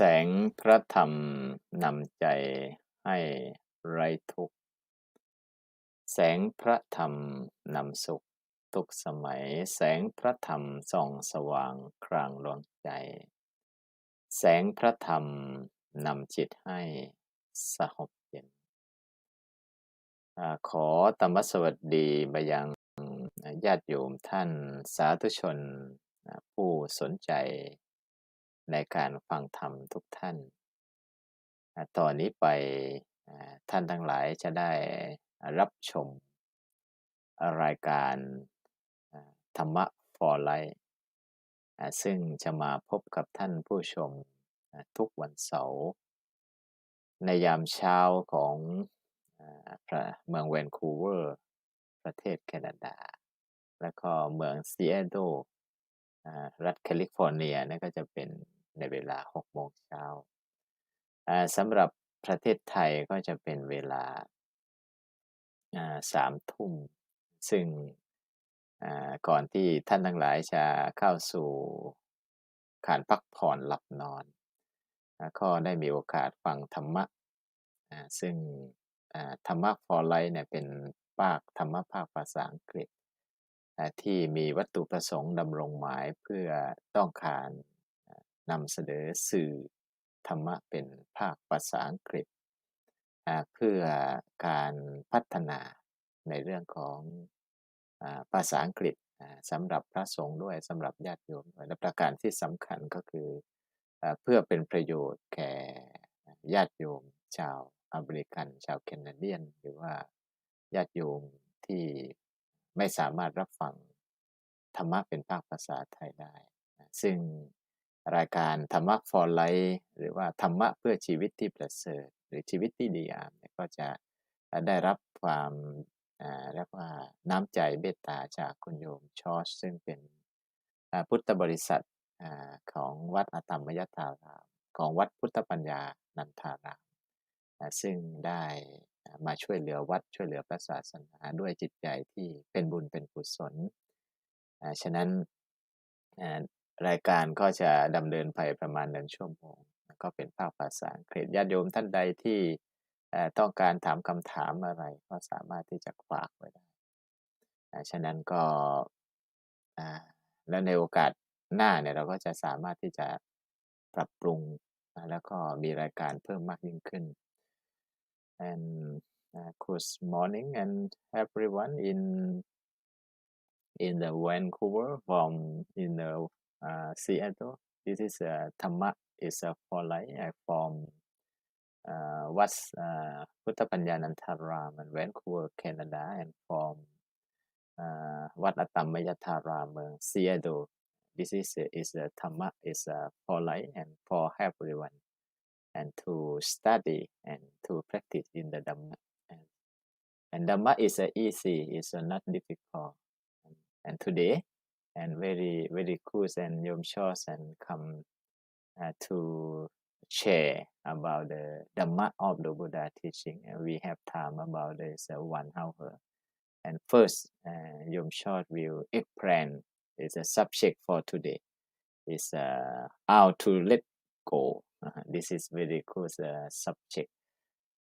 แสงพระธรรมนำใจให้ไร้ทุกข์แสงพระธรรมนำสุขทุกสมัยแสงพระธรรมส่องสว่างครางดวงใจแสงพระธรรมนำจิตให้สงบเย็นขอธรรมสวัสดีไปยังญาติโยมท่านสาธุชนผู้สนใจในการฟังธรรมทุกท่านต่อนนี้ไปท่านทั้งหลายจะได้รับชมรายการธรรมะ for Life ซึ่งจะมาพบกับท่านผู้ชมทุกวันเสาร์ในยามเช้าของเมืองแวนคูเวอร์ประเทศแคนาดาและก็เมืองซีแอตเทิลรัฐแคลิฟอร์เนียนี่ก็จะเป็นในเวลา 6 โมงเช้าสำหรับประเทศไทยก็จะเป็นเวลา3 ทุ่มซึ่งก่อนที่ท่านทั้งหลายจะเข้าสู่การพักผ่อนหลับนอนก็ได้มีโอกาสฟังธรรมะซึ่งธรรมะ for Life เนี่ยเป็นธรรมะภาคภาษาอังกฤษที่มีวัตถุประสงค์ดำรงหมายเพื่อต้องการนำเสนอสื่อธรรมะเป็นภาคภาษาอังกฤษเพื่อการพัฒนาในเรื่องของภาษาอังกฤษสำหรับพระสงฆ์ด้วยสำหรับญาติโยมและประการที่สำคัญก็คือเพื่อเป็นประโยชน์แก่ญาติโยมชาวอเมริกันชาวแคนาเดียนหรือว่าญาติโยมที่ไม่สามารถรับฟังธรรมะเป็นภาคภาษาไทยได้ซึ่งรายการธรรมะ for Life หรือว่าธรรมะเพื่อชีวิตที่ประเสริฐหรือชีวิตที่ดีงามก็จะได้รับความเรียกว่าน้ำใจเมตตาจากคุณโยมชอชซึ่งเป็นพุทธบริษัทของวัดธรรมยทารามของวัดพุทธปัญญานันทารามซึ่งได้มาช่วยเหลือวัดช่วยเหลือพระศาสนาด้วยจิตใจที่เป็นบุญเป็นกุศลฉะนั้นรายการก็จะดำเนินไปประมาณ1 ชั่วโมงก็เป็นภาคภาษาอังกฤษญาติโยมท่านใดที่ต้องการถามคำถามอะไรก็สามารถที่จะฝากไว้ได้ฉะนั้นก็แล้วในโอกาสหน้าเนี่ยเราก็จะสามารถที่จะปรับปรุงแล้วก็มีรายการเพิ่มมากยิ่งขึ้น and good morning and everyone in the Vancouver from in the Seattle. This is Dhamma is for Life from what'sพุทธปัญญานันทาราม and Vancouver, Canada, and from วัดธรรมยทารามเมือง Seattle. This is Dhamma is for life and for everyone, and to study and to practice in the Dhamma. And Dhamma is easy, it's not difficult. And today, and very cool and Yom Shos and come to share about the Dhamma of the Buddha teaching, and we have time about this 1 hour. And first, Yom Short will explain is a subject for today. Is how to let go. This is very cool subject.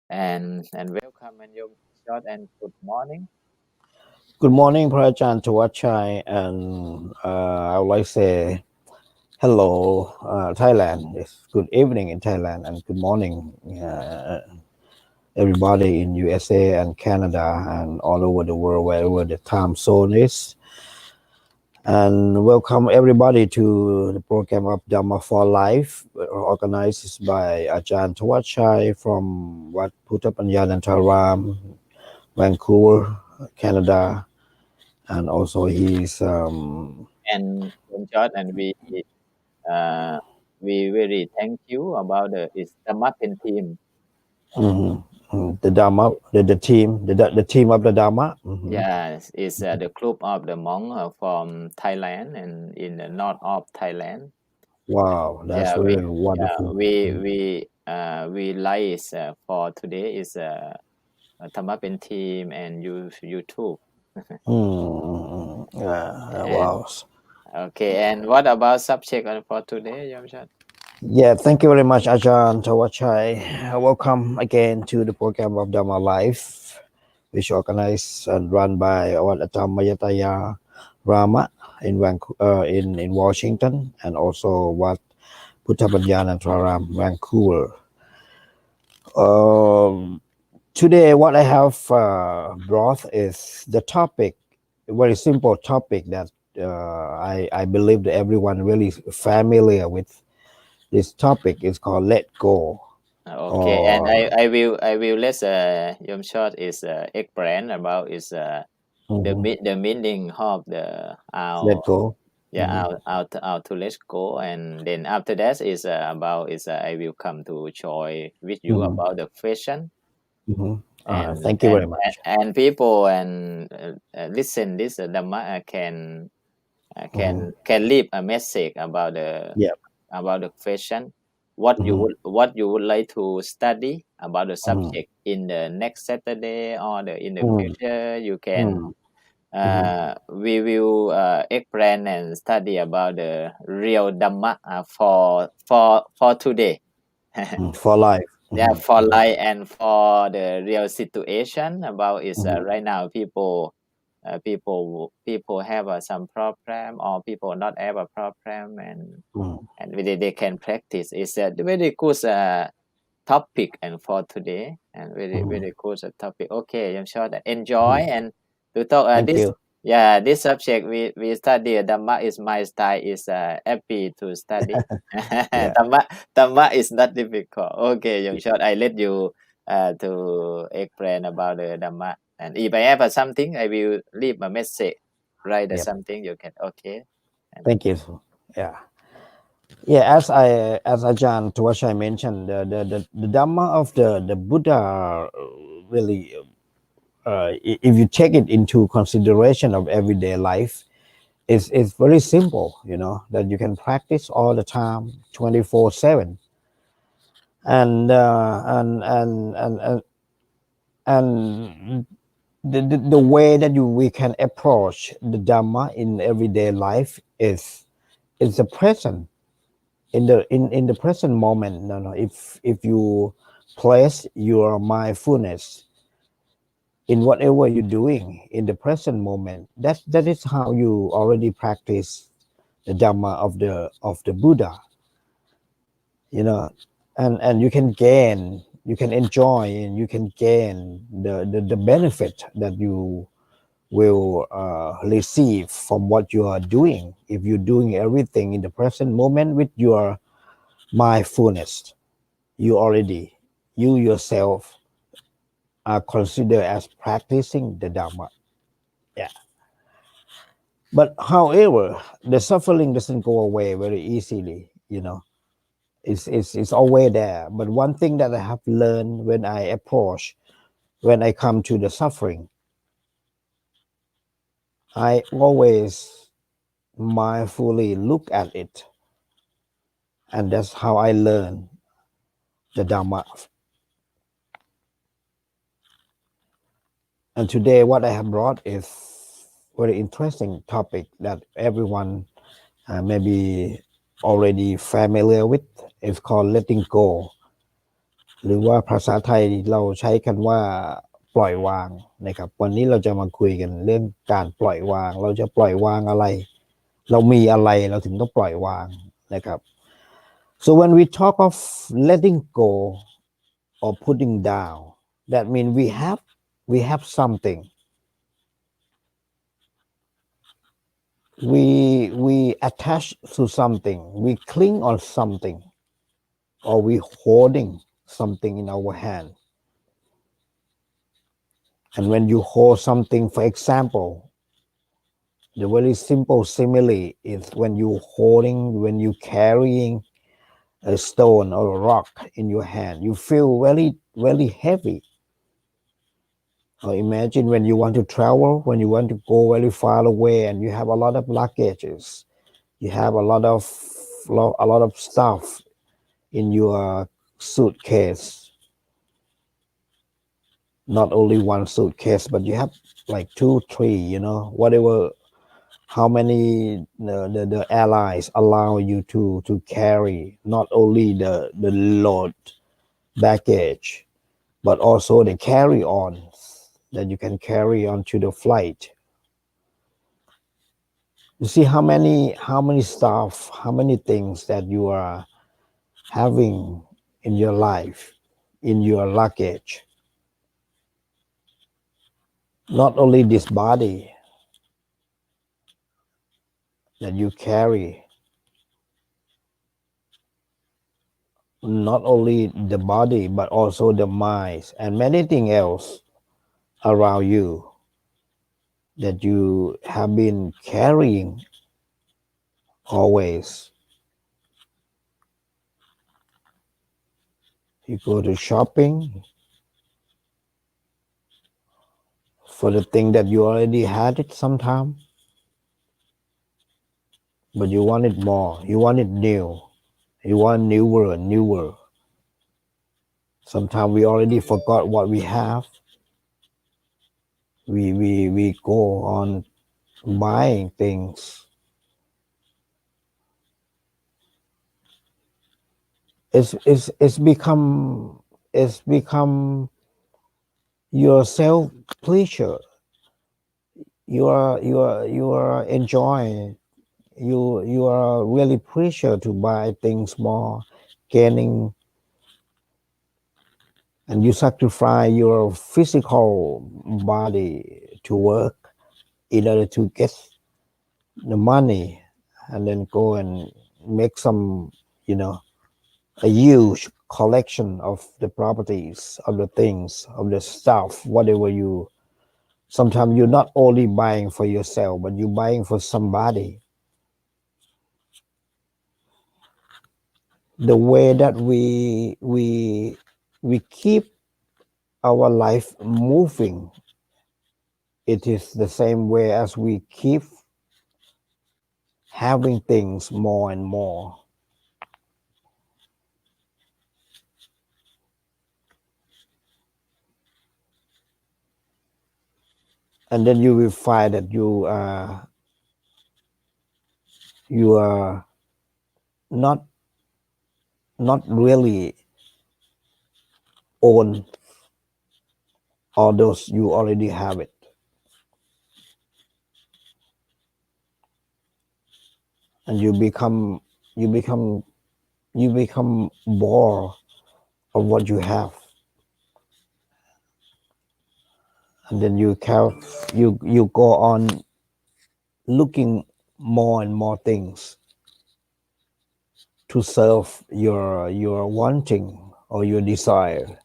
And welcome and Yom Short and good morning. Good morning, Prajan Tawachai, and I would like to say hello, Thailand. It's good evening in Thailand, and good morning, everybody in USA and Canada and all over the world, wherever the time zone is. And welcome everybody to the program of Dhamma for Life, organized by Ajahn Tawachai from Wat Phutta Panyanantaram, Vancouver, Canada. And also he's and Short, and we very thank you about it's Dhamma team. The Dhamma, the team, the team of the Dhamma. Yes, it's the group of the monk from Thailand and in the north of Thailand. Wow, that's really wonderful. We like for today is Dhamma team and YouTube. Wow. Okay, and what about subject for today, Yom Shot? Yeah, thank you very much, Ajahn Tawachai. Welcome again to the program of Dhamma Life, which is organized and run by our Dhamma Rama in in Washington, and also what Puttapanyan and Traram, Vancouver. Today, what I have brought is the topic, a very simple topic that I believe that everyone really familiar with. This topic is called "Let Go." Okay, and Or I will let Yom Short is explain about is the meaning of the let go. our to let go, and then after that is about is I will come to join with you about the question, and Thank you very much. and people and listen this Dhamma can leave a message about Yeah. the question what you would like to study about the subject in the next Saturday or in the future. You can we will explain and study about the real Dhamma for today. For life. Yeah, for life and for the real situation about is right now people have some problem or people not have a problem, and they can practice. It's a very good topic and for today, and very good topic. Okay, I'm sure that enjoy and to talk Thank this. you. Yeah, this subject we study Dhamma is my style is happy to study. Yeah. Dhamma is not difficult. Okay, Young Short, I let you to explain about the Dhamma, and if I have something, I will leave a message. Write Yep. something you can. Okay. Thank you. Yeah. Yeah, as Ajahn Tawashai mentioned, the Dhamma of the Buddha really, if you take it into consideration of everyday life, it's very simple, that you can practice all the time, 24/7, and and the way that we can approach the Dhamma in everyday life is the present. In the present moment, if you place your mindfulness in whatever you're doing in the present moment, that is how you already practice the Dhamma of the Buddha, and you can gain, you can enjoy, and you can gain the benefit that you will receive from what you are doing if you're doing everything in the present moment with your mindfulness. You yourself are considered as practicing the Dhamma. Yeah. But however, the suffering doesn't go away very easily, It's always there. But one thing that I have learned when I come to the suffering, I always mindfully look at it. And that's how I learn the Dhamma. And today what I have brought is very interesting topic that everyone maybe already familiar with. It's called letting go หรือว่าภาษาไทยเราใช้กันว่าปล่อยวางนะครับวันนี้เราจะมาคุยกันเรื่องการปล่อยวางเราจะปล่อยวางอะไรเรามีอะไรเราถึงต้องปล่อยวางนะครับ so when we talk of letting go or putting down, that means we have something, we attach to something, we cling on something, or we holding something in our hand. And when you hold something, for example, the very simple simile is when you carrying a stone or a rock in your hand, you feel very, very heavy. Or imagine when you want to travel, when you want to go very far away and you have a lot of luggages, you have a lot of stuff in your suitcase. Not only one suitcase, but you have like 2, 3, whatever how many the airlines allow you to carry not only the load baggage but also the carry on that you can carry onto the flight. You see how many stuff, how many things that you are having in your life, in your luggage. Not only this body that you carry, not only the body, but also the mind and many things else around you that you have been carrying always. You go to shopping for the thing that you already had it sometime, but you want it more. You want it new. You want newer and newer. Sometimes we already forgot what we have. We go on buying things. It's become your self pleasure. You are enjoying. You are really pressure to buy things more, gaining, and you sacrifice your physical body to work in order to get the money, and then go and make some, a huge collection of the properties, of the things, of the stuff, whatever you. Sometimes you're not only buying for yourself, but you're buying for somebody. The way that we keep our life moving, it is the same way as we keep having things more and more. And then you will find that you are not really own all those, you already have it. And you become bored of what you have. And then you go on looking more and more things to serve your wanting or your desire.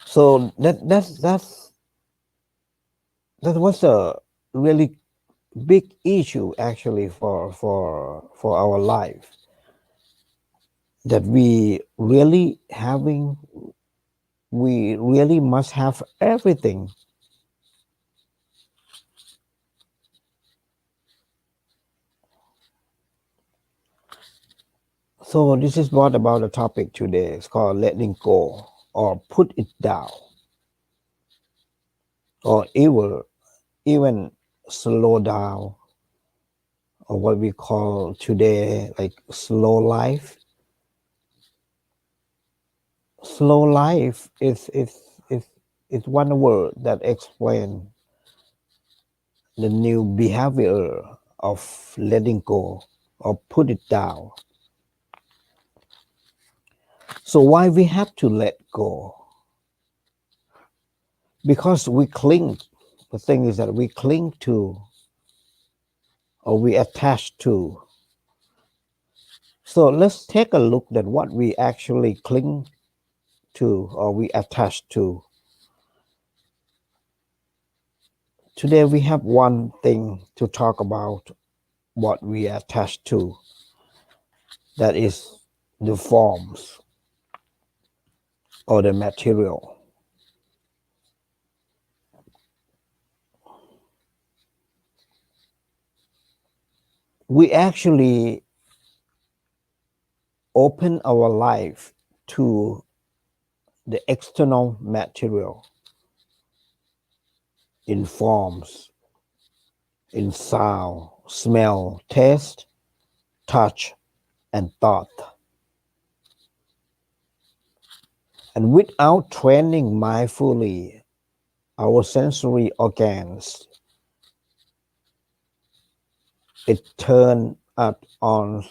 So that was a really big issue actually for our life, that we really must have everything. So this is what about the topic today. It's called letting go, or put it down, or even slow down, or what we call today like slow life. Slow life is one word that explains the new behavior of letting go or put it down. So why we have to let go? Because we cling. The thing is that we cling to, or we attach to. So let's take a look at what we actually cling to or we attach to. Today we have one thing to talk about, what we attach to. That is the forms or the material. We actually open our life to the external material. in forms, in sound, smell, taste, touch, and thought. And without training mindfully our sensory organs, it turns up on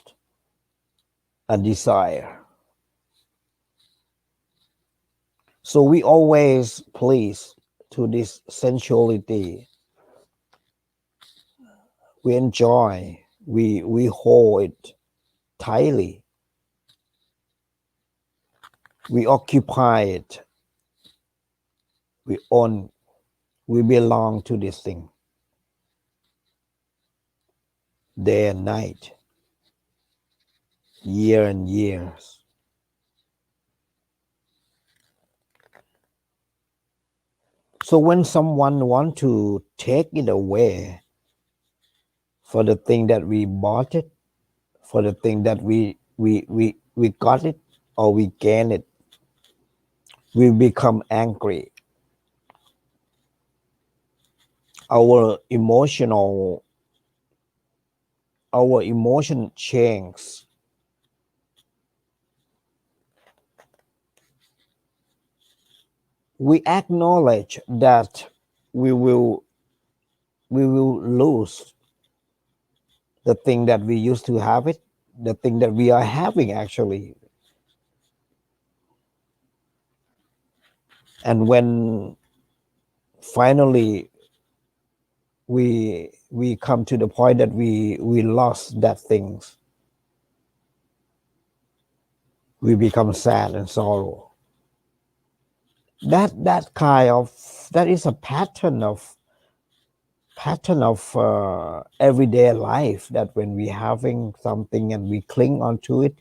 a desire. So we always please to this sensuality. We enjoy, we hold it tightly. We occupy it. We own, we belong to this thing. Day and night, year and years. So when someone wants to take it away for the thing that we bought it, for the thing that we got it or we gain it, we become angry. Our emotion changes. We acknowledge that we will lose the thing that we used to have it, the thing that we are having actually. And when finally we come to the point that we lost that things, we become sad and sorrow. That is a pattern of everyday life, that when we having something and we cling onto it,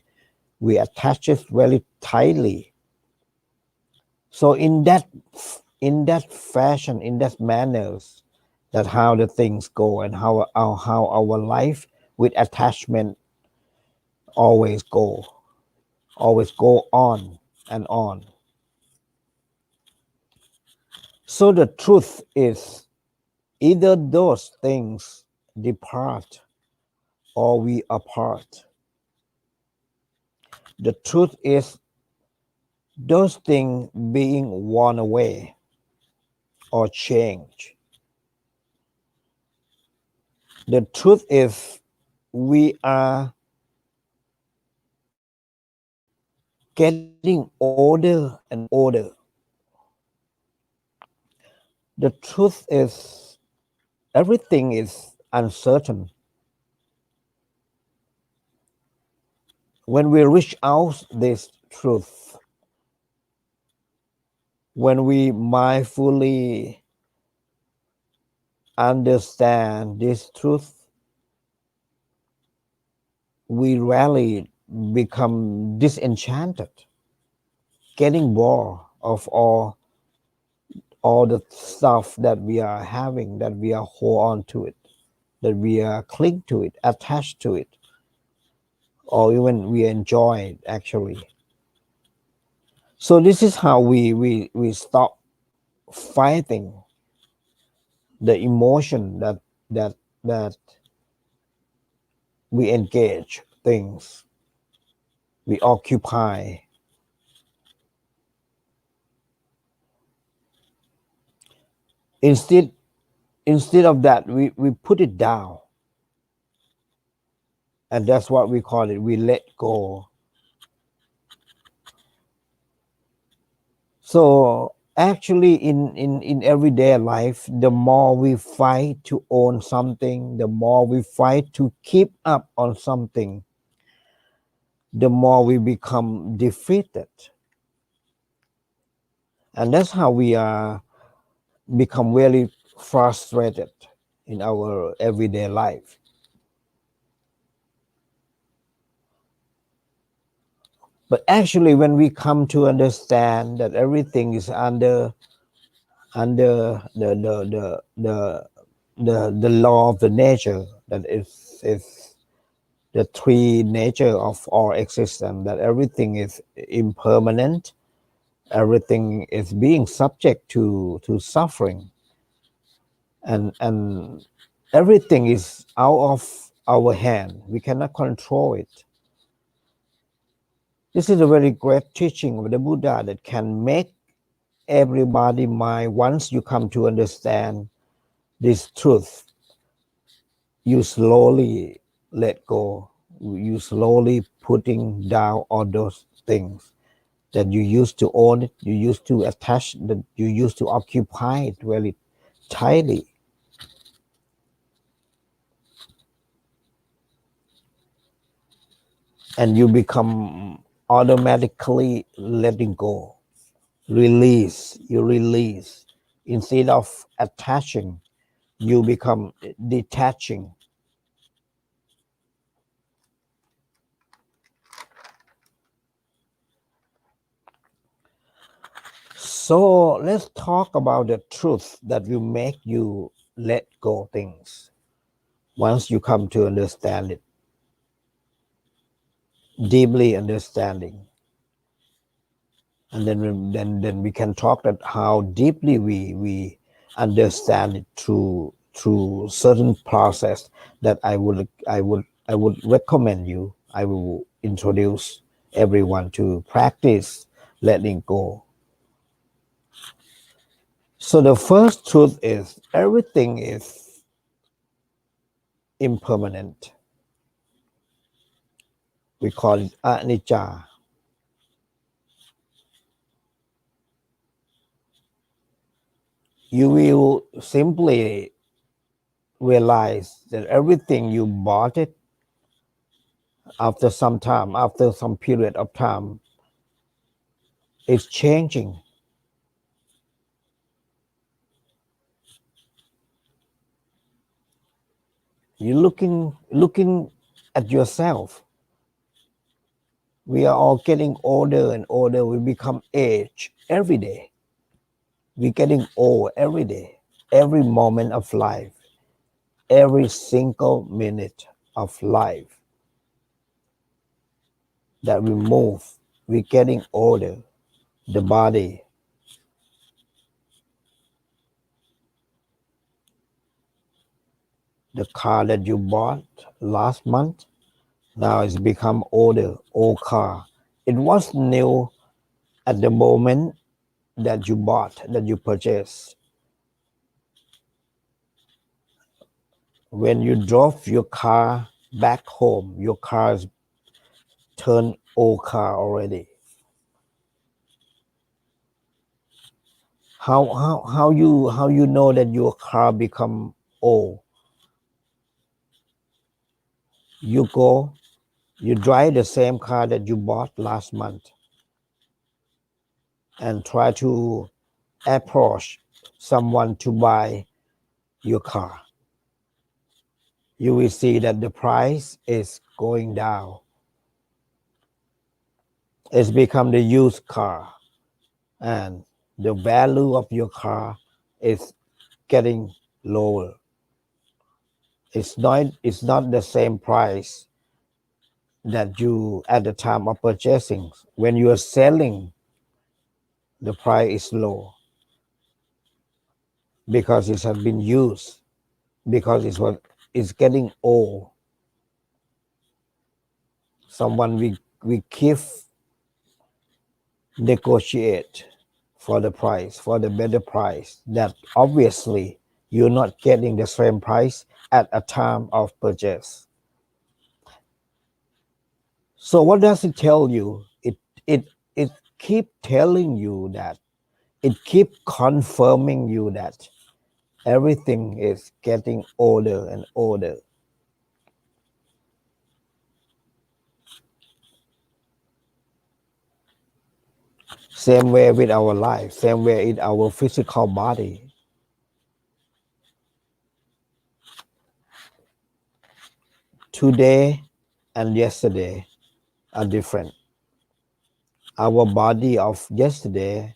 we attach it very tightly. So in that fashion, in that manners, that how the things go and how our life with attachment always go on and on. So the truth is, either those things depart or we apart. The truth is, those things being worn away or changed. The truth is, we are getting older and older. The truth is, everything is uncertain. When we reach out this truth, when we mindfully understand this truth, we rarely become disenchanted, getting bored of all the stuff that we are having, that we are hold on to it, that we are cling to it, attached to it, or even we enjoy it actually. So this is how we stop fighting the emotion that we engage things, we occupy. Instead of that, we put it down. And that's what we call it. We let go. So actually in everyday life, the more we fight to own something, the more we fight to keep up on something, the more we become defeated. And that's how we become really frustrated in our everyday life. But actually, when we come to understand that everything is under the law of the nature, that is the three nature of all existence, that everything is impermanent, everything is being subject to suffering. and everything is out of our hand. We cannot control it. This is a very great teaching of the Buddha that can make everybody mind. Once you come to understand this truth, you slowly let go. You slowly putting down all those things that you used to own it, you used to attach, that you used to occupy it very tightly. And you become automatically letting go. Release, you release. Instead of attaching, you become detaching. So let's talk about the truth that will make you let go things once you come to understand it, deeply understanding. And then we can talk that how deeply we understand it through certain process that I would recommend you. I will introduce everyone to practice letting go. So the first truth is everything is impermanent. We call it anicca. You will simply realize that everything you bought it after some time, after some period of time, it's changing. You're looking at yourself. We are all getting older and older. We become age every day. We're getting old every day, every moment of life, every single minute of life that we move. We're getting older. The body, the car that you bought last month, now it's become older, old car. It was new at the moment that you bought, that you purchased. When you drove your car back home, your car's turned old car already. How you know that your car become old? You drive the same car that you bought last month and try to approach someone to buy your car. You will see that the price is going down. It's become the used car, and the value of your car is getting lower. It's not the same price that you at the time of purchasing. When you are selling, the price is low because it has been used, because it's getting old. Someone we keep negotiate for the price, for the better price, that obviously you're not getting the same price at a time of purchase. So what does it tell you? It keep telling you that, it keep confirming you that everything is getting older and older. Same way with our life, same way in our physical body. Today and yesterday are different. Our body of yesterday,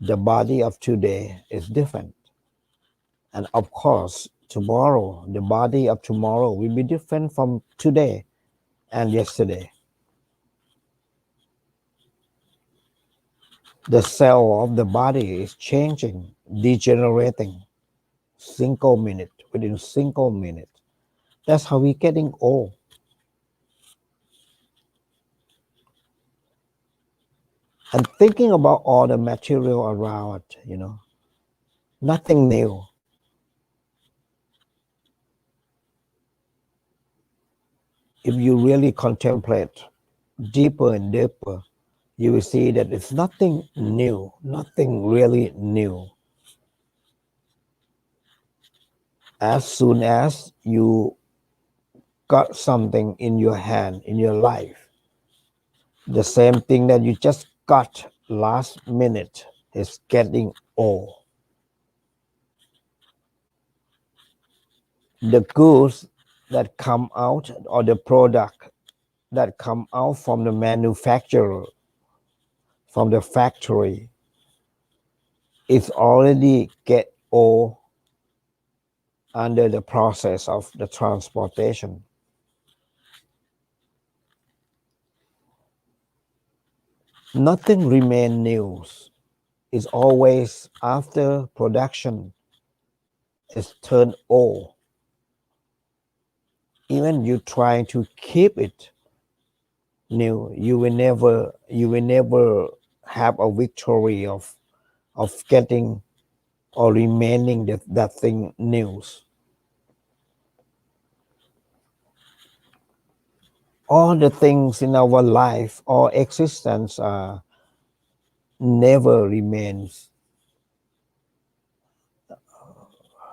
the body of today is different. And of course, tomorrow, the body of tomorrow will be different from today and yesterday. The cell of the body is changing, degenerating. single minute, within single minute. That's how we're getting old. And thinking about all the material around, nothing new. If you really contemplate deeper and deeper, you will see that it's nothing new, nothing really new. As soon as you got something in your hand, in your life, the same thing that you just got last minute is getting old. The goods that come out or the product that come out from the manufacturer, from the factory, is already get old under the process of the transportation. Nothing remain new. It's always after production is turned old. Even you try to keep it new, you will never have a victory of getting or remaining that thing new. All the things in our life or existence never remains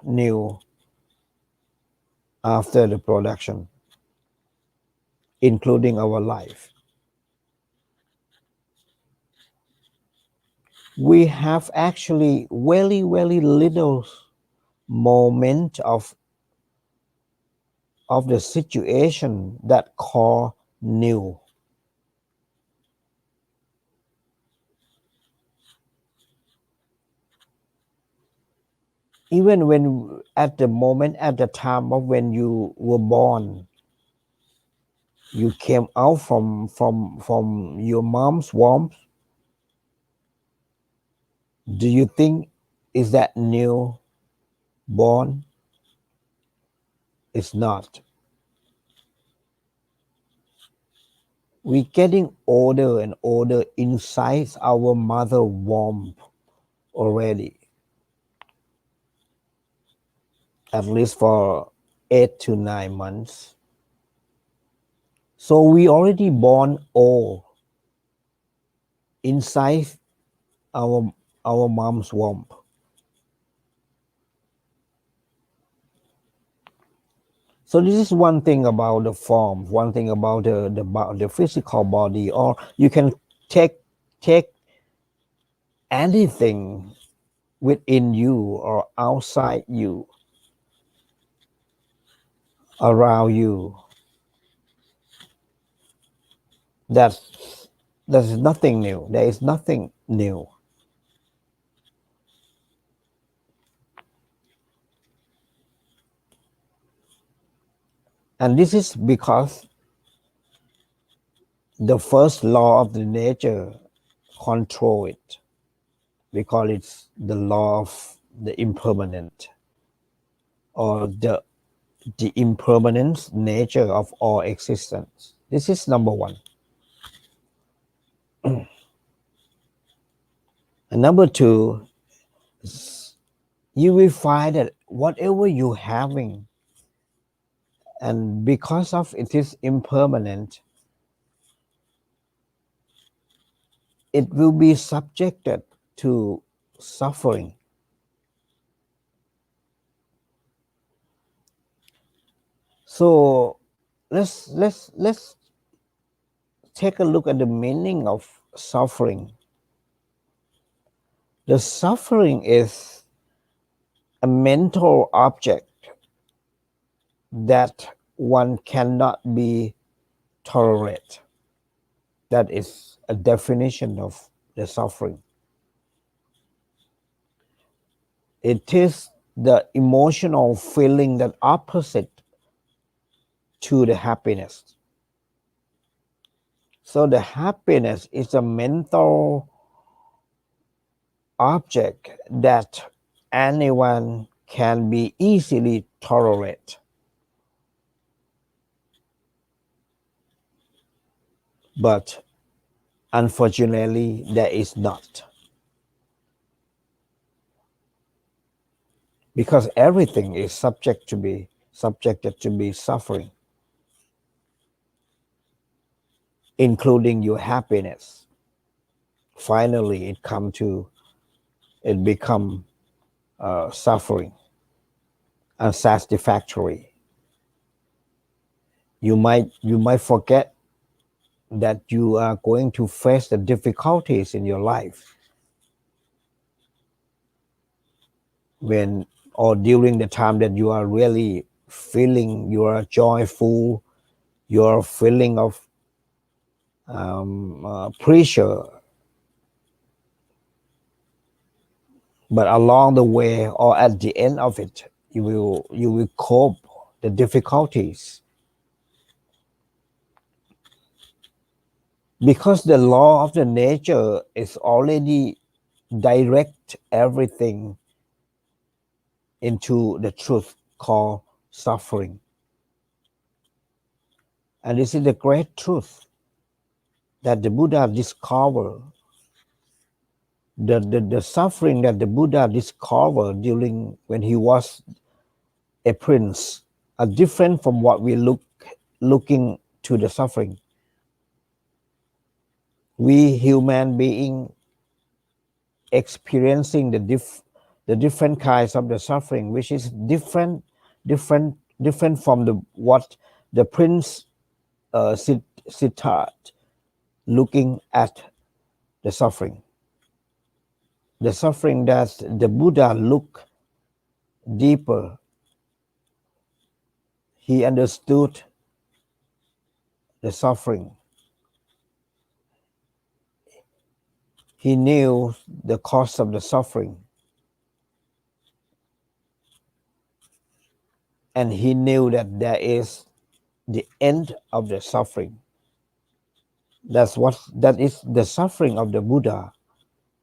new after the production, including our life. We have actually very, very little moment of the situation that call new. Even when at the moment, at the time of when you were born, you came out from your mom's womb. Do you think is that new born? It's not. We're getting older and older inside our mother womb already. At least for 8 to 9 months. So we already born old inside our mom's womb. So this is one thing about the form, one thing about the physical body, or you can take anything within you or outside you, around you. There's nothing new. There is nothing new. And this is because the first law of the nature control it. We call it the law of the impermanent, or the impermanent nature of all existence. This is number one. And number two, you will find that whatever you're having, and because of it is impermanent, it will be subjected to suffering. So let's take a look at the meaning of suffering. The suffering is a mental object that one cannot be tolerate. That is a definition of the suffering. It is the emotional feeling that opposite to the happiness. So the happiness is a mental object that anyone can be easily tolerated, but unfortunately there is not, because everything is subjected to be suffering, including your happiness. Finally it become suffering, unsatisfactory. You might forget that you are going to face the difficulties in your life when or during the time that you are really feeling you are joyful, your feeling of pressure, but along the way or at the end of it, you will cope the difficulties, because the law of the nature is already direct everything into the truth called suffering. And this is the great truth that the Buddha discovered. The suffering that the Buddha discovered during when he was a prince are different from what we looking to the suffering. We human being experiencing the different kinds of the suffering, which is different from what the prince Siddhartha looking at the suffering. The suffering that the Buddha looked deeper. He understood the suffering. He knew the cause of the suffering. And he knew that there is the end of the suffering. That is the suffering of the Buddha.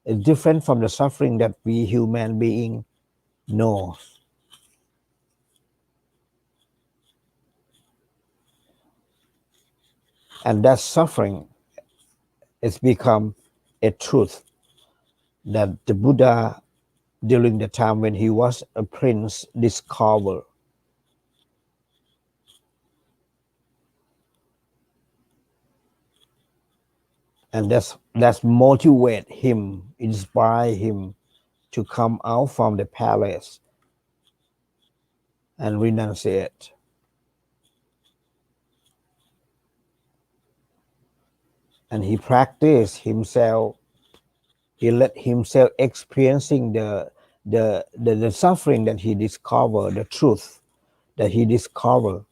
It's different from the suffering that we human being know. And that suffering has become a truth that the Buddha, during the time when he was a prince, discovered. And that's motivate him, inspire him to come out from the palace and renunciate. And he practiced himself. He let himself experiencing the suffering that he discovered, the truth that he discovered.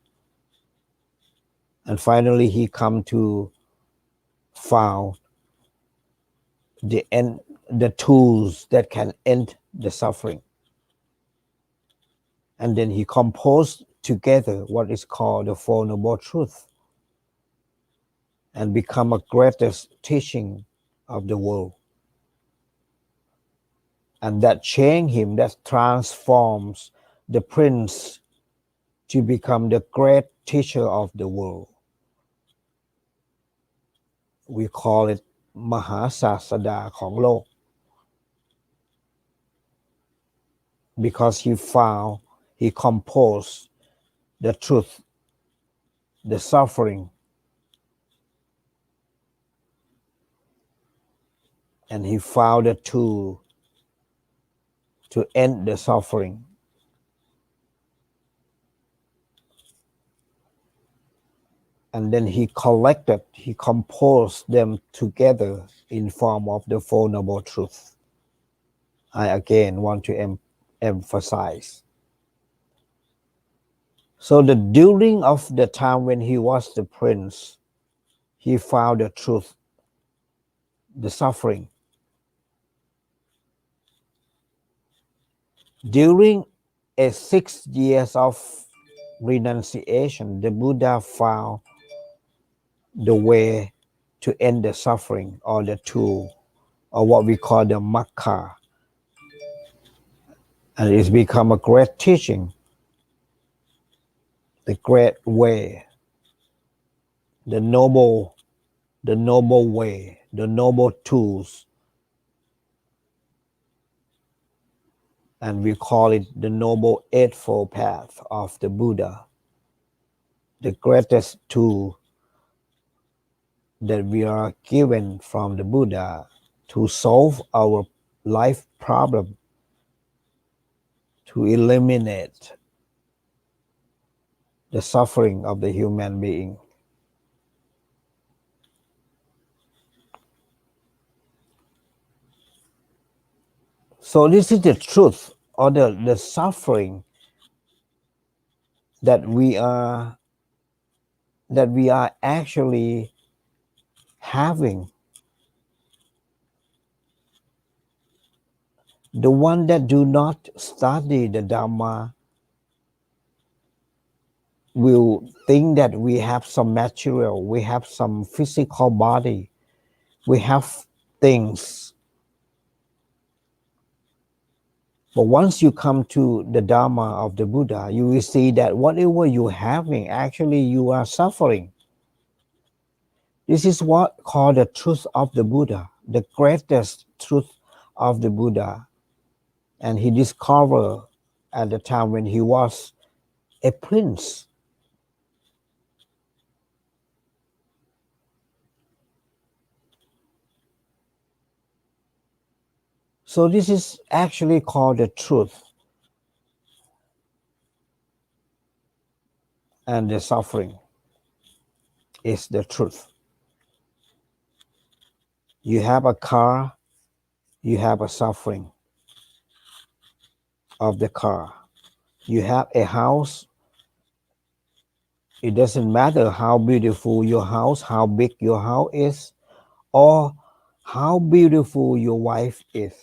And finally he come to found the tools that can end the suffering. And then he composed together what is called the Four Noble Truths and become a greatest teaching of the world. And that changed him, that transforms the prince to become the great teacher of the world. We call it มหาศาสดาของโลก because he composed the truth, the suffering, and he found a tool to end the suffering. And then he composed them together in form of the Four Noble Truths. I again want to emphasize. So during of the time when he was the prince, he found the truth, the suffering. During a 6 years of renunciation, the Buddha found the way to end the suffering, or the tool, or what we call the Magga. and it's become a great teaching, the great way, the noble way, the noble tools, and we call it the noble eightfold path of the Buddha, the greatest tool that we are given from the Buddha to solve our life problem, to eliminate the suffering of the human being. So this is the truth, or the suffering that we are actually having. The one that do not study the Dhamma will think that we have some material, we have some physical body, we have things. But once you come to the Dhamma of the Buddha, you will see that whatever you're having, actually you are suffering. This is what called the truth of the Buddha, the greatest truth of the Buddha. And he discovered at the time when he was a prince. So this is actually called the truth and the suffering is the truth. You have a car, you have a suffering of the car. You have a house. It doesn't matter how beautiful your house, how big your house is, or how beautiful your wife is,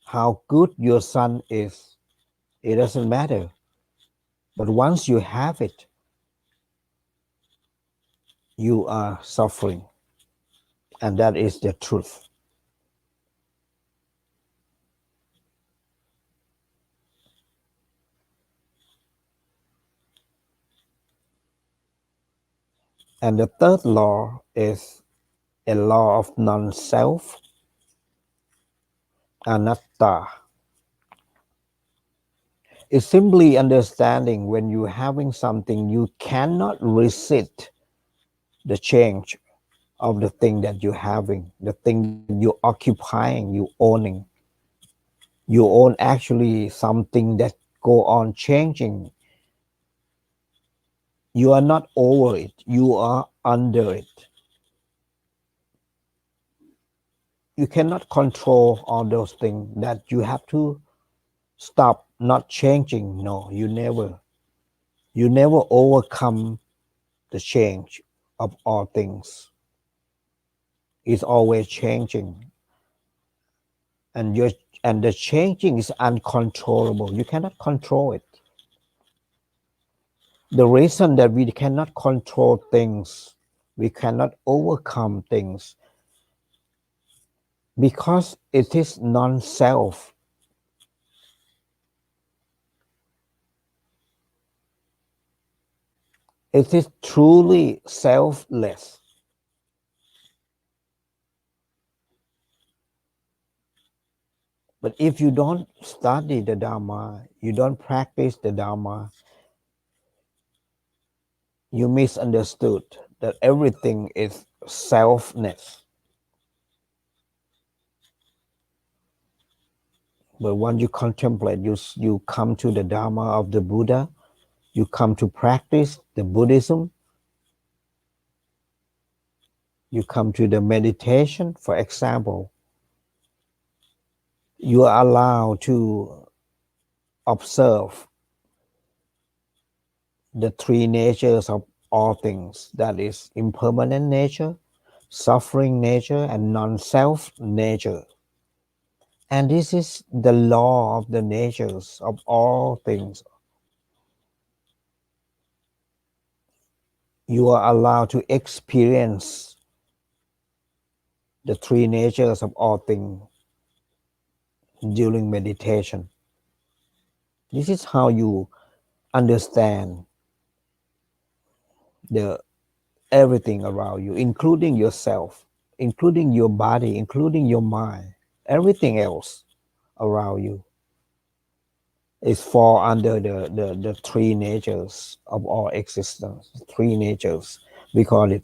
how good your son is. It doesn't matter. But once you have it, you are suffering. And that is the truth. And the third law is a law of non-self, anatta. It's simply understanding when you're having something, you cannot resist the change of the thing that you're having, the thing you're occupying, you owning. You own actually something that go on changing. You are not over it, you are under it. You cannot control all those things that you have to stop not changing. No, you never overcome the change of all things. It's always changing. And the changing is uncontrollable. You cannot control it. The reason that we cannot control things, we cannot overcome things, because it is non-self. It is truly selfless. But if you don't study the Dhamma, you don't practice the Dhamma, you misunderstood that everything is selfness. But when you contemplate, you come to the Dhamma of the Buddha, you come to practice the Buddhism, you come to the meditation, for example, you are allowed to observe the three natures of all things, that is impermanent nature, suffering nature, and non-self nature. And this is the law of the natures of all things. You are allowed to experience the three natures of all things during meditation. This is how you understand the everything around you, including yourself, including your body, including your mind, everything else around you is fall under the three natures of all existence. Three natures. We call it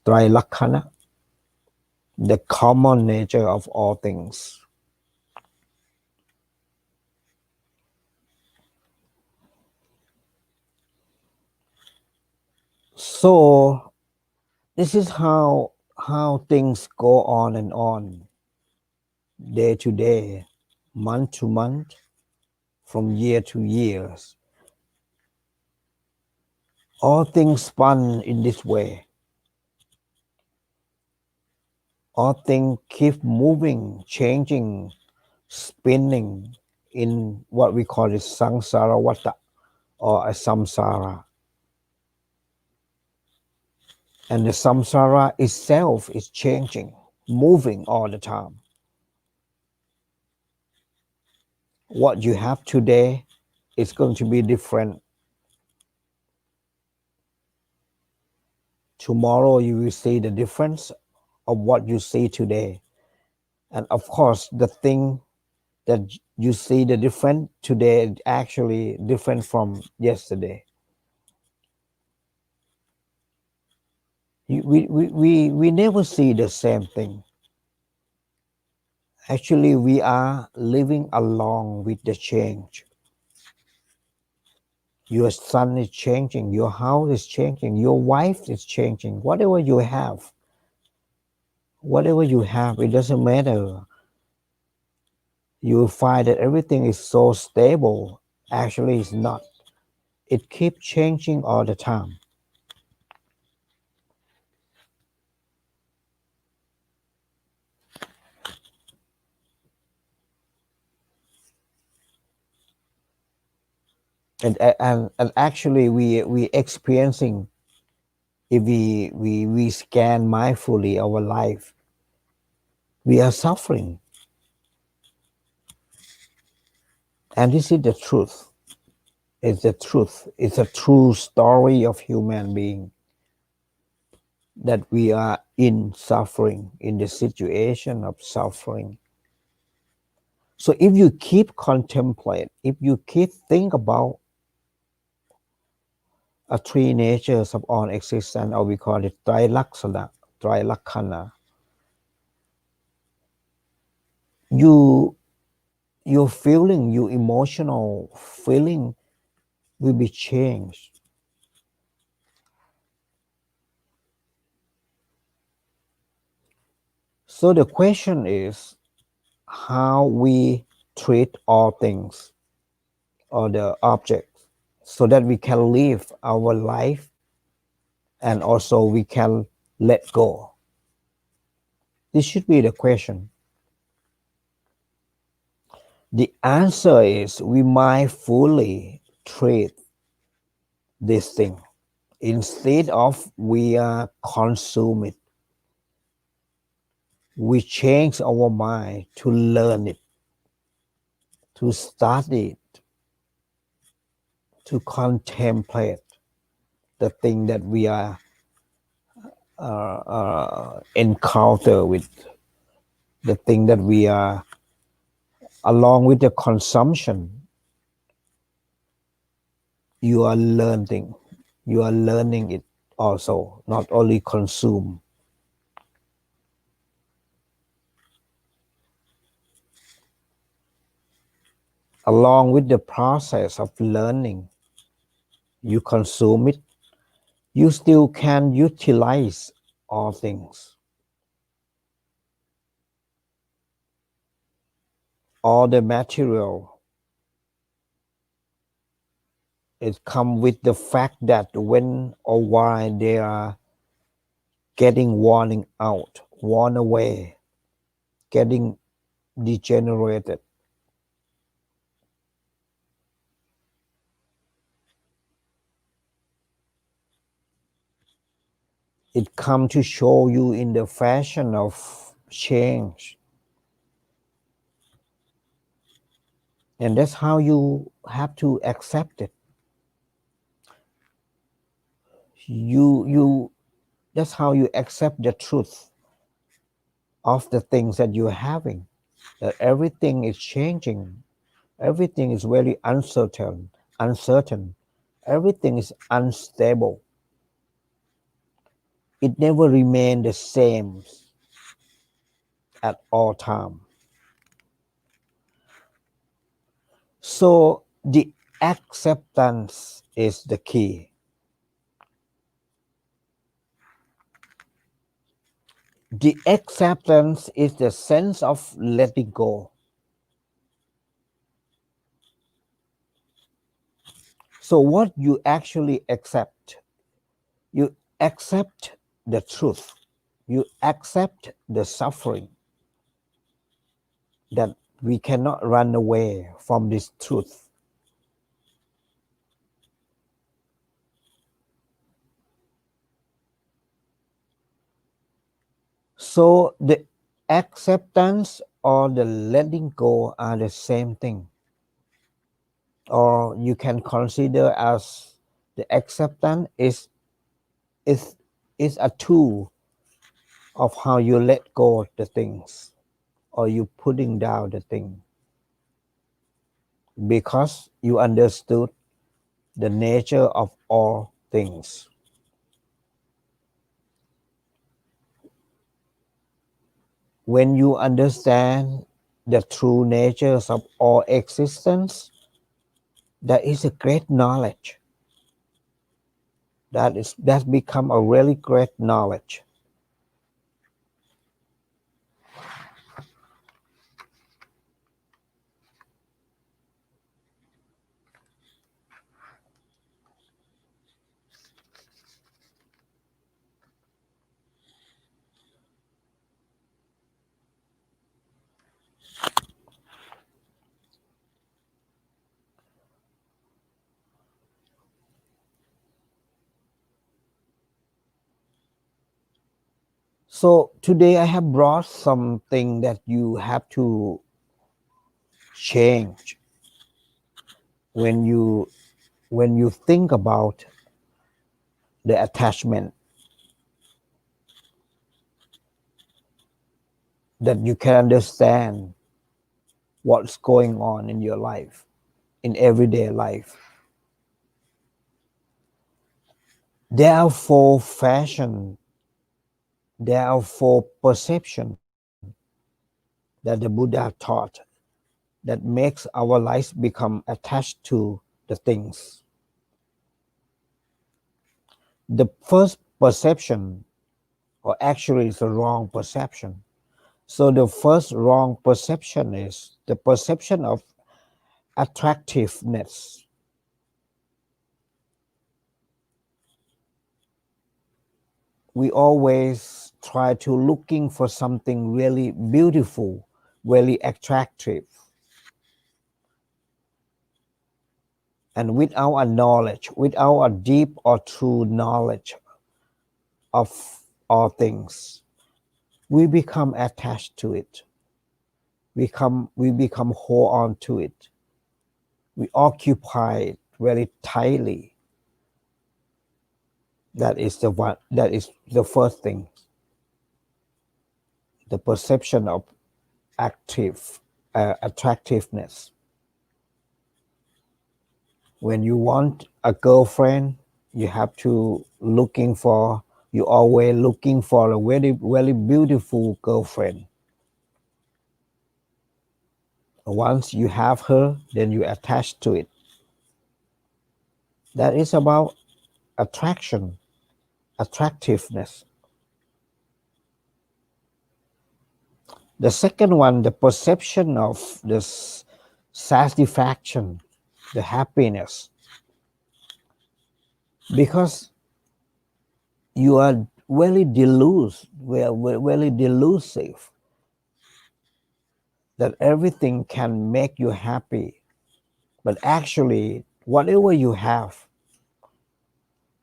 Trilakkana, the common nature of all things. So this is how things go on, day to day, month to month, from year to years. All things spun in this way. All things keep moving, changing, spinning in what we call it samsara vata or a samsara. And the samsara itself is changing, moving all the time. What you have today is going to be different. Tomorrow you will see the difference of what you see today. And of course, the thing that you see the different today is actually different from yesterday. We never see the same thing. Actually, we are living along with the change. Your son is changing, your house is changing, your wife is changing, whatever you have, it doesn't matter. You will find that everything is so stable. Actually, it's not. It keeps changing all the time. And actually, we experiencing, if we scan mindfully our life, we are suffering. And this is the truth. It's the truth. It's a true story of human being, that we are in suffering, in the situation of suffering. So if you keep contemplate, if you keep think about a three natures of all existence, or we call it Trilakkana, your feeling, your emotional feeling will be changed. So the question is how we treat all things or the objects, so that we can live our life and also we can let go. This should be the question. The answer is we mindfully treat this thing instead of we consume it. We change our mind to learn it, to study it, to contemplate the thing that we are encounter with, the thing that we are, along with the consumption, you are learning it also, not only consume. Along with the process of learning, you consume it, you still can utilize all things. All the material, it comes with the fact that when or why they are getting worn out, worn away, getting degenerated. It comes to show you in the fashion of change. and that's how you have to accept it. That's how you accept the truth of the things that you're having, that everything is changing, everything is very uncertain, everything is unstable. It never remains the same at all time. So the acceptance is the key. The acceptance is the sense of letting go. So what you actually accept, you accept the truth, you accept the suffering, that we cannot run away from this truth. So the acceptance or the letting go are the same thing. Or you can consider as the acceptance is a tool of how you let go of the things, or you putting down the thing, because you understood the nature of all things. When you understand the true natures of all existence, that is a great knowledge. That's become a really great knowledge. So today I have brought something that you have to change when you think about the attachment, that you can understand what's going on in your life, in everyday life. There are four fashion, there are four perception that the Buddha taught that makes our lives become attached to the things. The first perception, or actually it's a wrong perception. So the first wrong perception is the perception of attractiveness. We always try to looking for something really beautiful, really attractive. And without a knowledge, without a deep or true knowledge of all things, we become attached to it. We become hold on to it. We occupy it very tightly. That is the first thing. The perception of attractiveness. When you want a girlfriend, you always looking for a very, very beautiful girlfriend. Once you have her, then you attach to it. That is about attraction, attractiveness. The second one, the perception of this satisfaction, the happiness. Because you are very delusive that everything can make you happy. But actually, whatever you have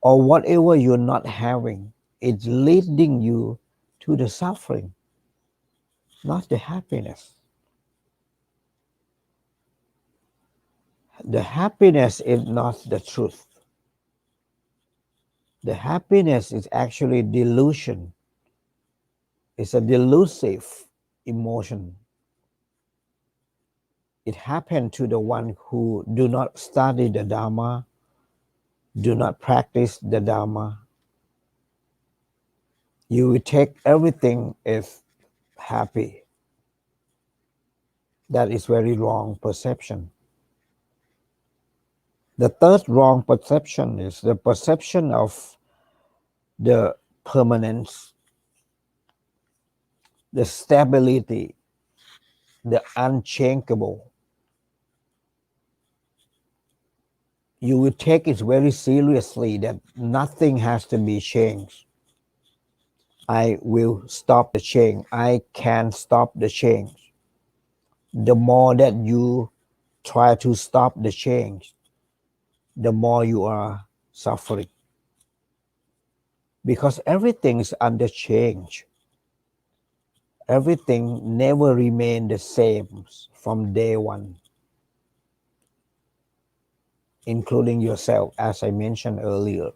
or whatever you're not having, it's leading you to the suffering, not the happiness. The happiness is not the truth. The happiness is actually delusion. It's a delusive emotion. It happened to the one who do not study the Dhamma, do not practice the Dhamma. You will take everything as happy. That is very wrong perception. The third wrong perception is the perception of the permanence, the stability, the unchangeable. You will take it very seriously that nothing has to be changed. I will stop the change. I can stop the change. The more that you try to stop the change, the more you are suffering. Because everything is under change. Everything never remain the same from day one, including yourself, as I mentioned earlier.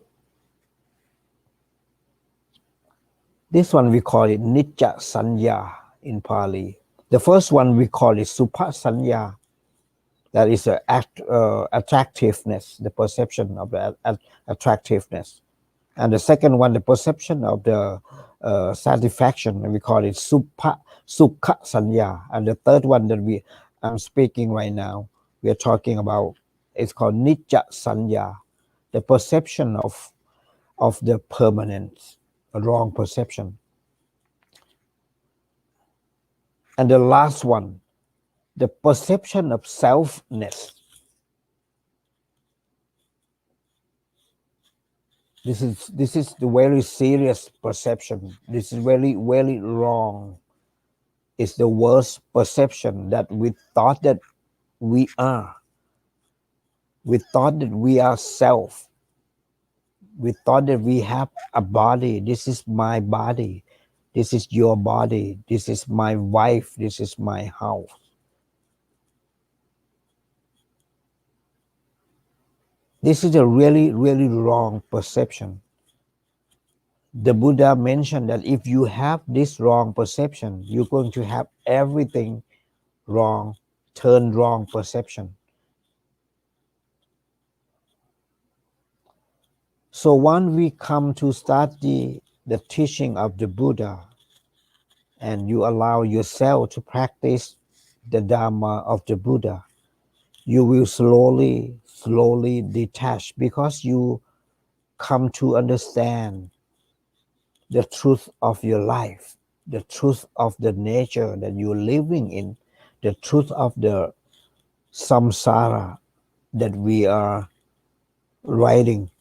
This one we call it Nitya Sanya in Pali. The first one we call it Supha Sanya. That is attractiveness, the perception of the attractiveness. And the second one, the perception of the satisfaction, we call it Sukha Sanya. And the third one that I'm speaking right now, we are talking about, it's called Nitya Sanya, the perception of the permanence, a wrong perception. And the last one, the perception of selfness. This is the very serious perception. This is very, very wrong. It's the worst perception that we thought that we are. We thought that we are self. We thought that we have a body. This is my body. This is your body. This is my wife. This is my house. This is a really, really wrong perception. The Buddha mentioned that if you have this wrong perception, you're going to have everything wrong, turn wrong perception. So when we come to study the teaching of the Buddha, and you allow yourself to practice the Dhamma of the Buddha, you will slowly detach, because you come to understand the truth of your life, the truth of the nature that you're living in, the truth of the samsara that we are riding.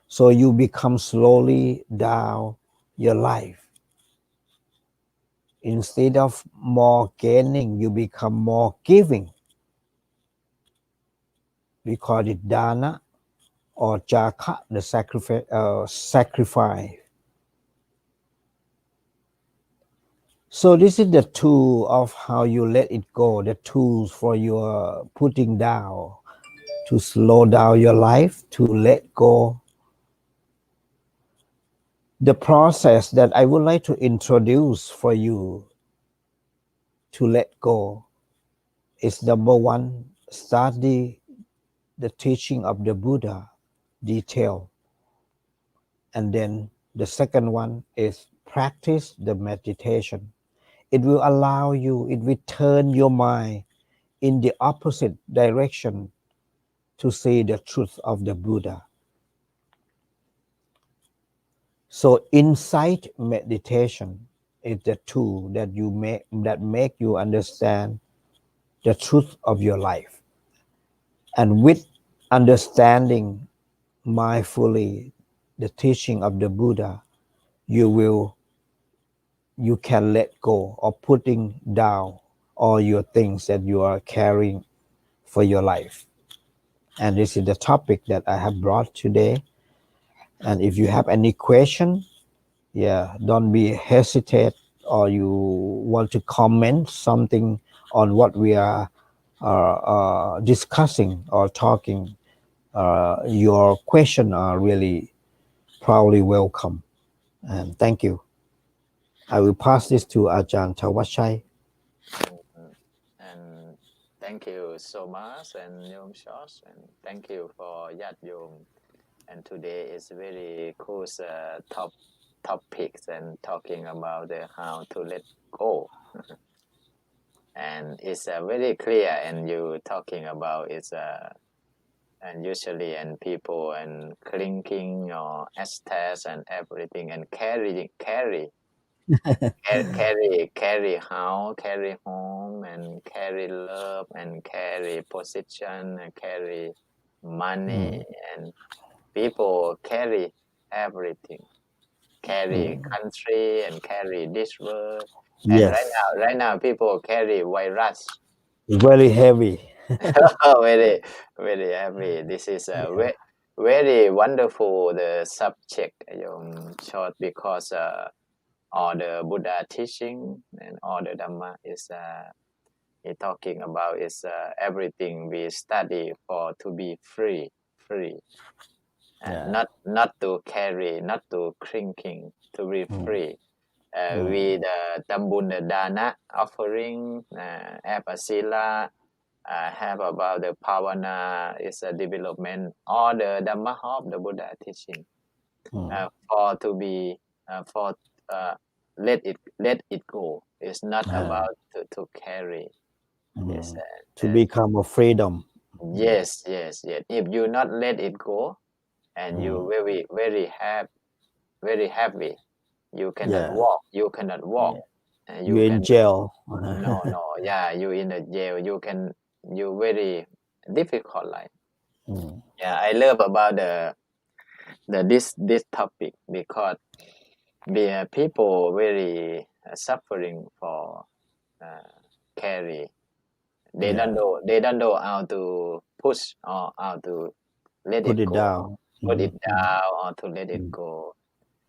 So you become slowly down your life. Instead of more gaining, you become more giving. We call it dana or jaka, the sacrifice. So this is the tool of how you let it go, the tools for your putting down, to slow down your life, to let go. The process that I would like to introduce for you to let go is, number one, study the teaching of the Buddha detail. And then the second one is practice the meditation. It will allow you, it will turn your mind in the opposite direction to see the truth of the Buddha. So insight meditation is the tool that make you understand the truth of your life. And with understanding mindfully the teaching of the Buddha, you can let go of putting down all your things that you are carrying for your life. And this is the topic that I have brought today. And if you have any question, don't be hesitate, or you want to comment something on what we are discussing or talking, your question are really proudly welcome. And thank you. I will pass this to Ajahn Tawachai. And thank you so much, and Yom Shosh, and thank you for Yat Yom. And today is very cool topics and talking about how to let go. And it's very clear, and you talking about it's and usually and people and clinging or attach and everything and carry house, carry home, and carry love, and carry position, and carry money, and people carry everything, carry country, and carry this world. And Yes. right now people carry virus. Very heavy. Very, very heavy. This is a very wonderful the subject, short, because all the Buddha teaching and all the Dhamma is talking about is everything we study for to be free, and not to carry, not to clinking, to be free. With Tambun the Dana offering, have a Sila, have about the Pavana is a development, all the Dhamma of the Buddha teaching, for to be for let it go. It's not about to carry. Yes, To become a freedom. Yes. If you not let it go, and you very happy, you cannot walk. You cannot walk. You're in jail. No. Yeah, you in the jail. You very difficult life. Yeah, I love about this topic, because the people very suffering for carry. They don't know how to push or how to let Put it it go. down. Put it down or to let it go.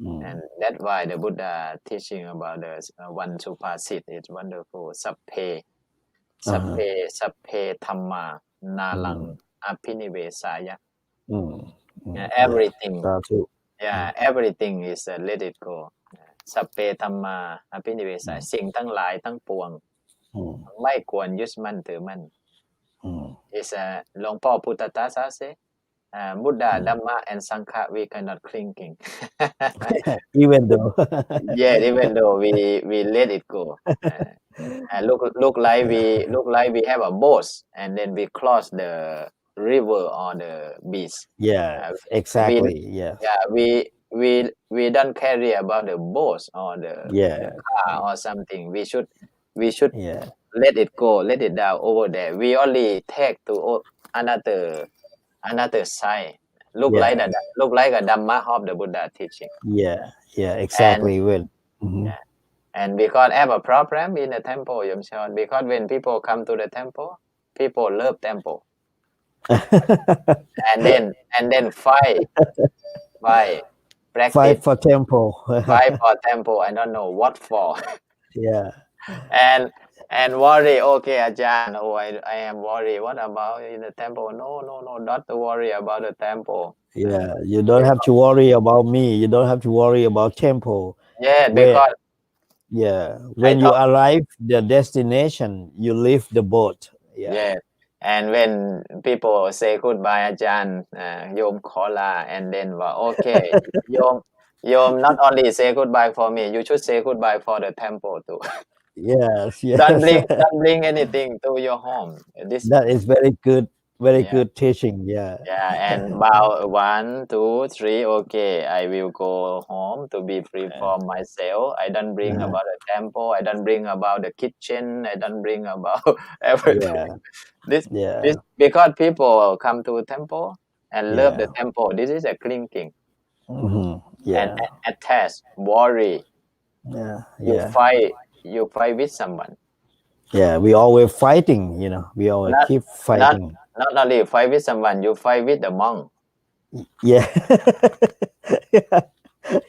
And that's why the Buddha teaching about the one Supasit is wonderful. Sapphe Dhamma Nalang Apinivesaya. Everything. Everything is let it go. Sapphe Dhamma Apinivesaya. สิ่งทั้งหลายทั้งปวง ไม่ควรยึดมั่นถือมั่น is หลวงพ่อพุทธทาสsay, Buddha, Dhamma, and Sangha, we cannot clinging. Even though. Even though we let it go. Look like we have a boat, and then we cross the river or the beach. Exactly. We don't carry about the boat or the car or something. We should let it go, let it down over there. We only take to another side. Look like a Dhamma of the Buddha teaching. Exactly. And because I have a problem in the temple, because when people come to the temple, people love temple. and then fight practice. Fight for temple. Fight for temple. I don't know what for. And worry. Okay, Ajahn. Oh, I am worried. What about in the temple? No. Not to worry about the temple. You don't have to worry about me. You don't have to worry about temple. Because when you arrive the destination, you leave the boat. And when people say goodbye, Ajahn, Yom Kola, and then okay, Yom not only say goodbye for me, you should say goodbye for the temple too. Yes. Don't bring anything to your home. That is very good teaching. And about 1, 2, 3, okay, I will go home to be free for myself. I don't bring about the temple. I don't bring about the kitchen. I don't bring about everything. This because people come to temple and love the temple. This is a clinging. And attach, worry. You fight with someone. We always fighting, we always keep fighting. Not only fight with someone, you fight with the monk.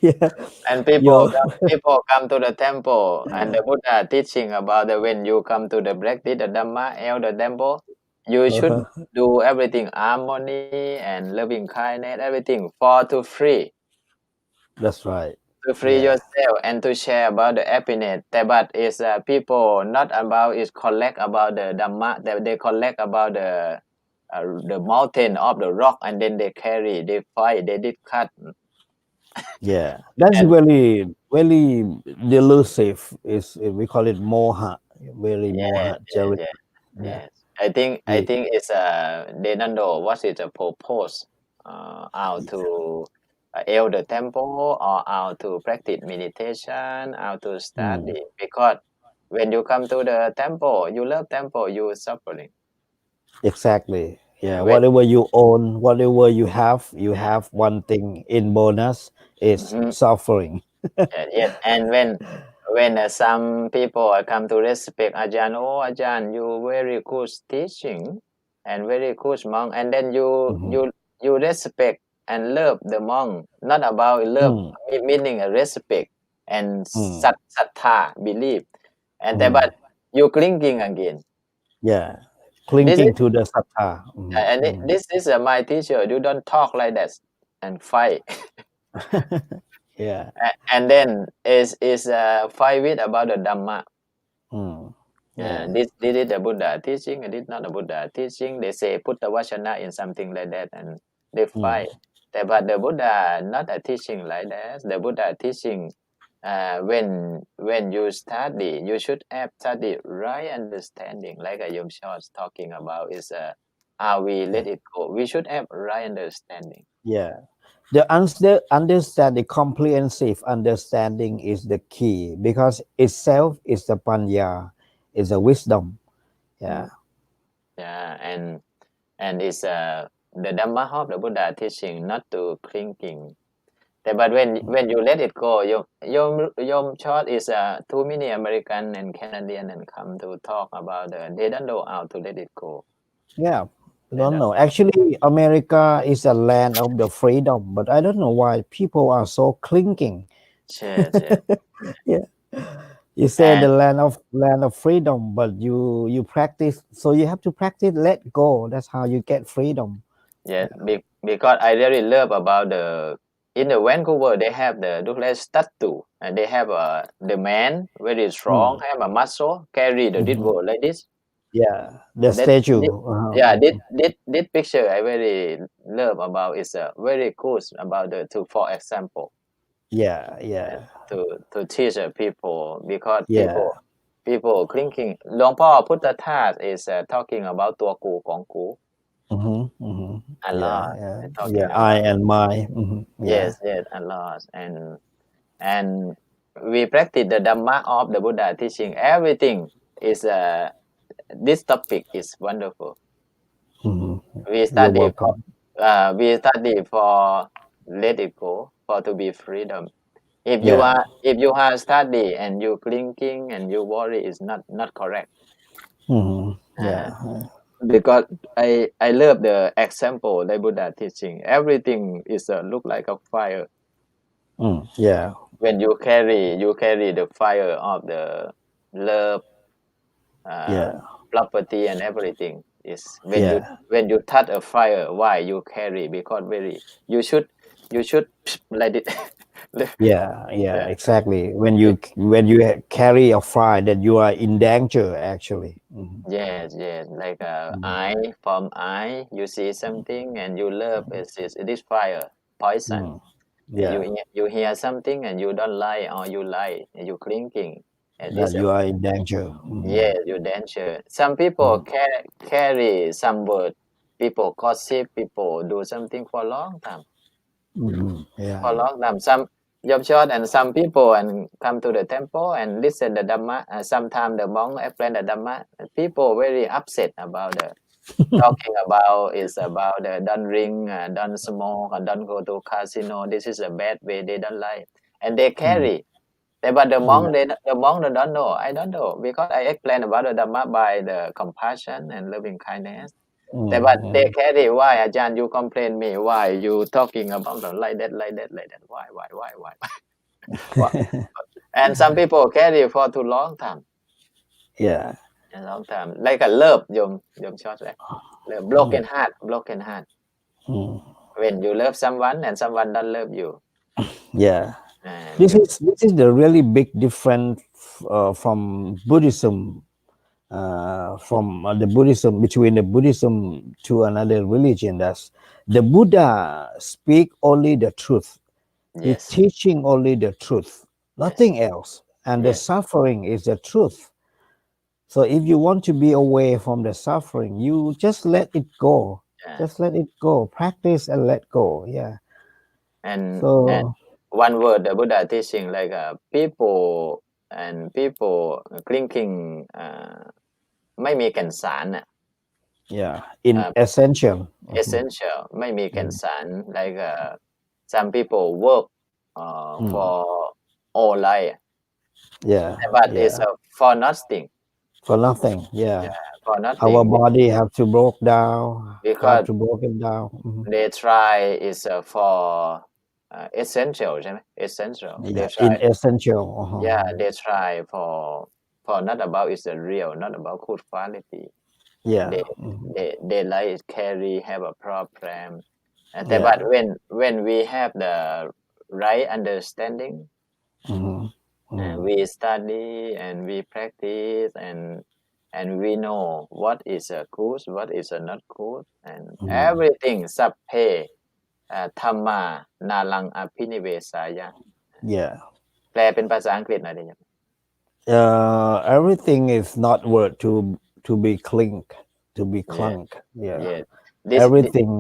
Yeah, And your people come to the temple, and the Buddha teaching about the when you come to the practice the Dhamma, the temple, you should do everything harmony and loving kindness, everything for to free. That's right. To free Yeah. yourself and to share about the happiness. But is people not about is collect about the Dhamma. They collect about the mountain of the rock, and then they carry, they fight, they did cut. Yeah, that's And very delusive. Is we call it moha, very yes, moha yes, charity. yes, Yeah, yes. I yeah. think it's they don't know what is the purpose. How to build the temple or how to practice meditation, how to Mm, study. Because when you come to the temple, you love temple, you suffering. exactly. Yeah, When whatever you own, whatever you have one thing in bonus is Mhm. suffering. Yes, and when some people come to respect Ajahn, oh Ajahn, you very good teaching and very good monk, and then Mhm. you respect and love the monk, not about love Mm, meaning a respect and mm, sattha belief, and then, mm. but you clinging again. Yeah, This is clinging to the sattha. and this is my teacher. You don't talk like that and fight. Yeah. And then is fight with about the Dhamma. Mm, yeah. This is the Buddha teaching, and this not the Buddha teaching. They say put the vachana in something like that, and they Mm, fight. But the Buddha not a teaching like that. The Buddha teaching, when you study, you should have study right understanding. Like a Yom Short talking about is how we let it go. We should have right understanding. yeah. The comprehensive understanding is the key because itself is the panya, is a wisdom. Yeah. Mm. Yeah, and it's the Dhamma of the Buddha teaching not to clinging. But when you let it go, your short is too many American and Canadian and come to talk about they don't know how to let it go. Yeah. I They don't don't. know. Actually, America is a land of the freedom, but I don't know why people are so clinging. Yes, yes. Yeah. You say And the land of freedom, but you practice, so you have to practice let go. That's how you get freedom. yes, because I really love about the in the Vancouver they have the Douglas statue and they have the man very strong Mm. have a muscle carry the dead Mhm. world like this. Yeah. The That statue. this, yeah, this picture I very love about is very cool about the to for example Yeah. Yeah. to teach people because Yeah. people thinking หลวงพ่อพุทธทาส is talking about ตัวกูของกู Mm-hmm, mm-hmm. a Yeah, lot yeah, talking yeah. I about and my. Yeah, yes a lot and we practice the Dhamma of the Buddha teaching everything is this topic is wonderful. mm-hmm. We You're study for welcome. let it go for to be freedom. Yeah, If you are study and you clinging and you worry is not correct. mm-hmm. Uh, Yeah, because I love the example the Buddha teaching. Everything is look like a fire. Yeah, When you carry the fire of the love, uh, yeah, property and everything is yeah, when you touch a fire. Why you carry? Because very you should let it. yeah, yeah. Yeah. Exactly. When you carry a fire, that you are in danger. Actually. Yes, yes. Like Mm-hmm. eye from eye, you see something and you love it is fire, poison. Mm. And Yeah, you hear something and you don't like or you like and you clinking. And that this you are in danger. yes, you danger. Some people carry some word. People gossip. People do something for a long time. Yeah, For a long time. Some job short and some people and come to the temple and listen the Dhamma. Sometimes the monk explain the Dhamma. People very upset about the talking about is about don't drink, don't smoke, don't go to casino. This is a bad way. They don't like, and they mm. carry. But the Yeah, monk, the monk they don't know. I don't know because I explain about the Dhamma by the compassion and loving kindness. but they carry why อาจารย์ you complain me why you talking about like that why and some people carry for too long time yeah a long time like a love โยมชอบเลยbroken heart when you love someone and someone don't love you yeah this is the really big difference from Buddhism from the Buddhism between the Buddhism to another religion. That's the Buddha speak only the truth. He's teaching only the truth, nothing else. And the suffering is the truth. So if you want to be away from the suffering, you just let it go. Just let it go. Practice and let go. Yeah. And one word the Buddha teaching like people clinking ไม่มีแก่นสารน่ะ yeah in essential ไม่มีแก่นสาร like some people work for all life but it's for nothing yeah for nothing our body have to break down because to break it down they try is for essential ใช่ไหม essential they try in essential they try for not about is the real not about good quality they like carry have a problem but when we have the right understanding we study and we practice and we know what is a good what is a not good and everything สัพเพธรรมานาลังอภินิเวสายะ แปลเป็นภาษาอังกฤษหน่อยได้ไหมeverything is not worth to be clink everything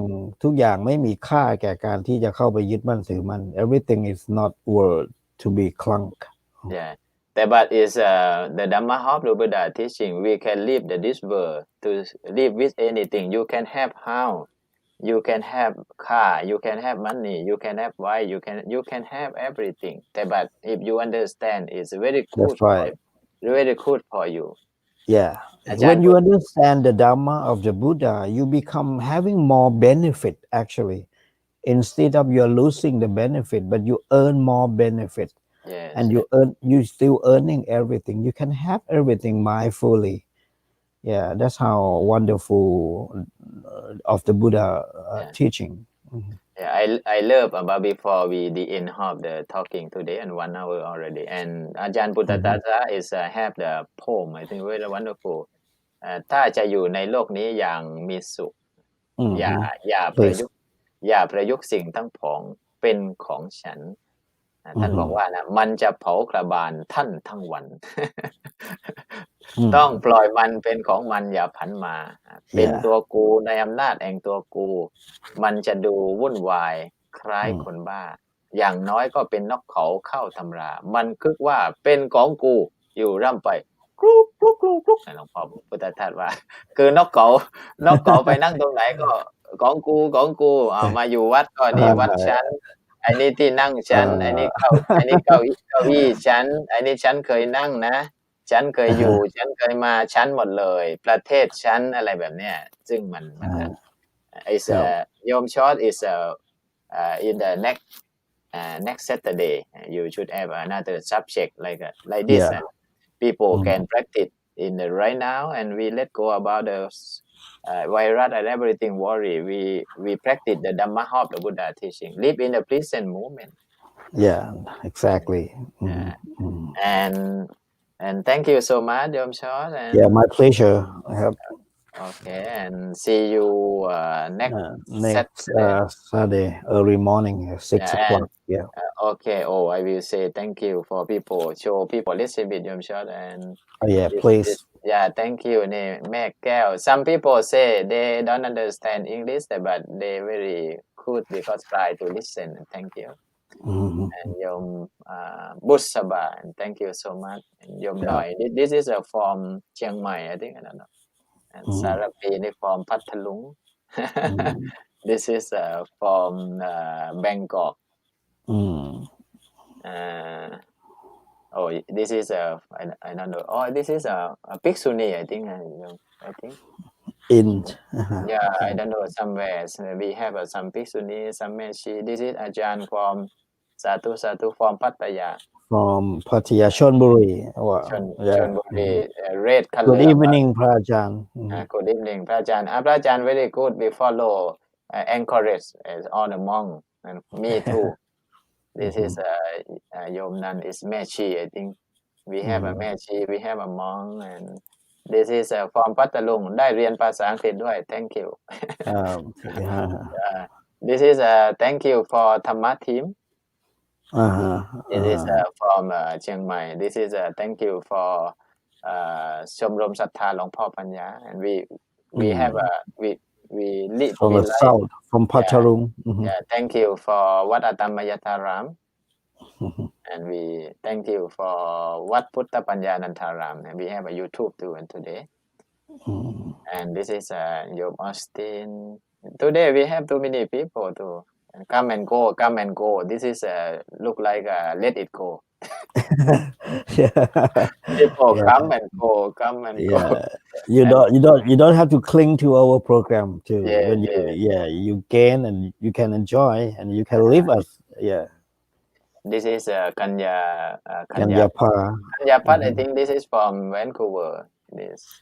ทุกอย่างไม่มีค่าแก่การที่จะเข้าไปยึดมั่นถือมั่น everything is not worth to be clunk but is the Dhamma of the Buddha teaching we can live this world to live with anything you can have house you can have car you can have money you can have wife you can have everything but if you understand it's very good very good for you when you understand the Dhamma of the Buddha you become having more benefit actually instead of you're losing the benefit but you earn more benefit and you still earning everything you can have everything mindfully that's how wonderful of the Buddha teaching I love about before we the end of the talking today and 1 hour already and อาจารย์พุทธทาสะ is have the poem I think very wonderful ถ้าจะอยู่ในโลกนี้อย่างมีสุขอย่าประยุกต์สิ่งทั้งผองเป็นของฉันท่านบอกว่านะมันจะเผากระบาลท่านทั้งวันต้องปล่อยมันเป็นของมันอย่าผันมาเป็นตัวกูในอำนาจแห่งตัวกูมันจะดูวุ่นวายคล้ายคนบ้าอย่างน้อยก็เป็นนกเขาเข้าตำรามันคึกว่าเป็นของกูอยู่ร่ำไปกรุ๊กกรุ๊กกรุ๊กกรุ๊กหลวงพ่อพุทธทาสว่คือนกเขาไปนั่งตรงไหนก็ของกูมาอยู่วัดก็นี่วัดฉันไอ้นี่ที่นั่งฉันไอ้นี่เก้าอี้ฉันไอ้นี่ฉันเคยนั่งนะฉันเคยอยู่ฉันเคยมาฉันหมดเลยประเทศฉันอะไรแบบเนี้ยซึ่งมันis Yom Short is in the next Saturday you should have another subject like this people can practice in the right now and we let go about the virus and everything worry we practice the Dhamma of the Buddha teaching live in the present moment exactly and thank you so much Yom Short and my pleasure okay and see you next Saturday early morning 6 o'clock okay I will say thank you for people show people listen with Yom Short and please thank you นี่แม่แก้ว some people say they don't understand English but they very good because try to listen thank you and Yom Bussaba and thank you so much and Yom Noi this is from Chiang Mai I think I don't know and Sarapiนี่ from พัทลุงthis is from Bangkok this is I don't know this is a Bhikshuni I think in Yeah, I okay. don't know somewhere. We have some Bhikshuni, some Meshi. This is Ajahn from Satu from Pattaya. From Pattaya Chonburi. Wow. Yeah. Chonburi, red Good color. evening, Prajan. Good evening, พระอาจารย์พระอาจารย์ very good. We follow, encourage all the monk and me too. This is Yom Nan is Mechi. I think we have a Mechi, we have a monk, and this is from พัทลุงได้เรียนภาษาอังกฤษด้วย Thank you. Yeah. This is thank you for Dhamma team. This is from เชียงใหม่ This is thank you for ชมรมศรัทธาหลวงพ่อปัญญา and we have we live From we the like south, from Patharung. yeah thank you for วัดอัตมยตาราม and we thank you for วัดพุทธปัญญานันทาราม and we have a YouTube too and today and this is Yom Austin. Today we have too many people too. And come and go. This is look like let it go. People come and go. You don't have to cling to our program too. Yeah, When you gain and you can enjoy and you can leave us. Yeah. This is Kanya Kanyapa. I think this is from Vancouver. This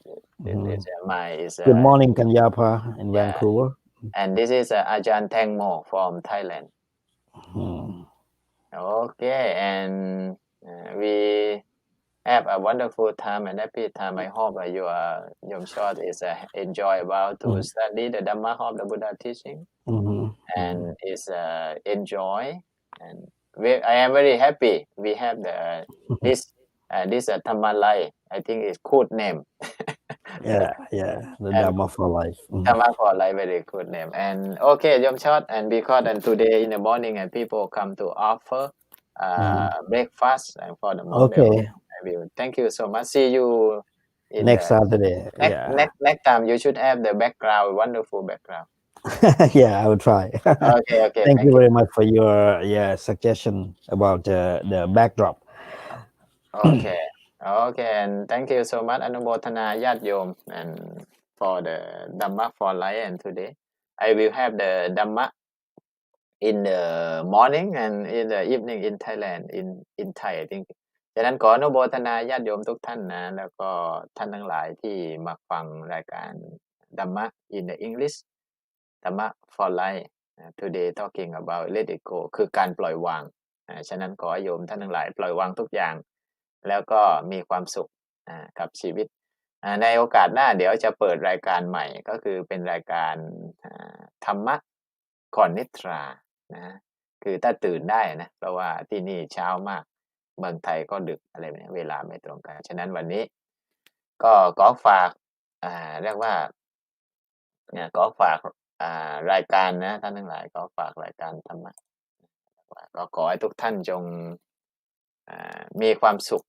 my is Good morning, Kanyapa in Vancouver. And this is Ajahn Tengmo from Thailand. Okay, and we have a wonderful time and happy time. I hope your short is enjoy about to study the Dhamma of the Buddha teaching and is enjoy and I am very happy we have this Dhamma life. I think it's code name. The Dhamma for life. Dhamma for life, very good name. And okay, Yom Short, and because and today in the morning and people come to offer breakfast and for the morning. Okay. I will thank you so much. See you in next Saturday. Next time you should have the background, wonderful background. Yeah, I will try. Okay. Thank you very much for your suggestion about the backdrop. Okay, and thank you so much อนุโมทนาญาติโยม and for the Dhamma for life and today I will have the Dhamma in the morning and in the evening in Thailand in Thai I think ฉะนั้นขออนุโมทนาญาติโยมทุกท่านนะแล้วก็ท่านทั้งหลายที่มาฟังรายการ Dhamma in the English Dhamma for life today talking about let it go คือการปล่อยวางฉะนั้นขอให้โยมท่านทั้งหลายปล่อยวางทุกอย่างแล้วก็มีความสุขกับชีวิตในโอกาสหน้าเดี๋ยวจะเปิดรายการใหม่ก็คือเป็นรายการธรรมะก่อนนิทรานะคือถ้าตื่นได้นะเพราะว่าที่นี่เช้ามากเมืองไทยก็ดึกอะไรแบบนี้เวลาไม่ตรงกันฉะนั้นวันนี้ก็ขอฝากเรียกว่าขอฝากรายการนะท่านทั้งหลายขอฝากรายการธรรมะก็ขอให้ทุกท่านจงมีความสุข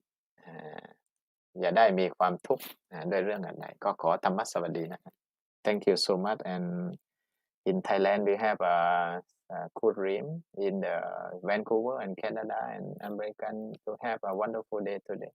อย่าได้มีความทุกข์ด้วยเรื่องอะไรก็ขอธรรมะสวัสดีนะครับ Thank you so much and in Thailand we have a good dream in the Vancouver and Canada and American to have a wonderful day today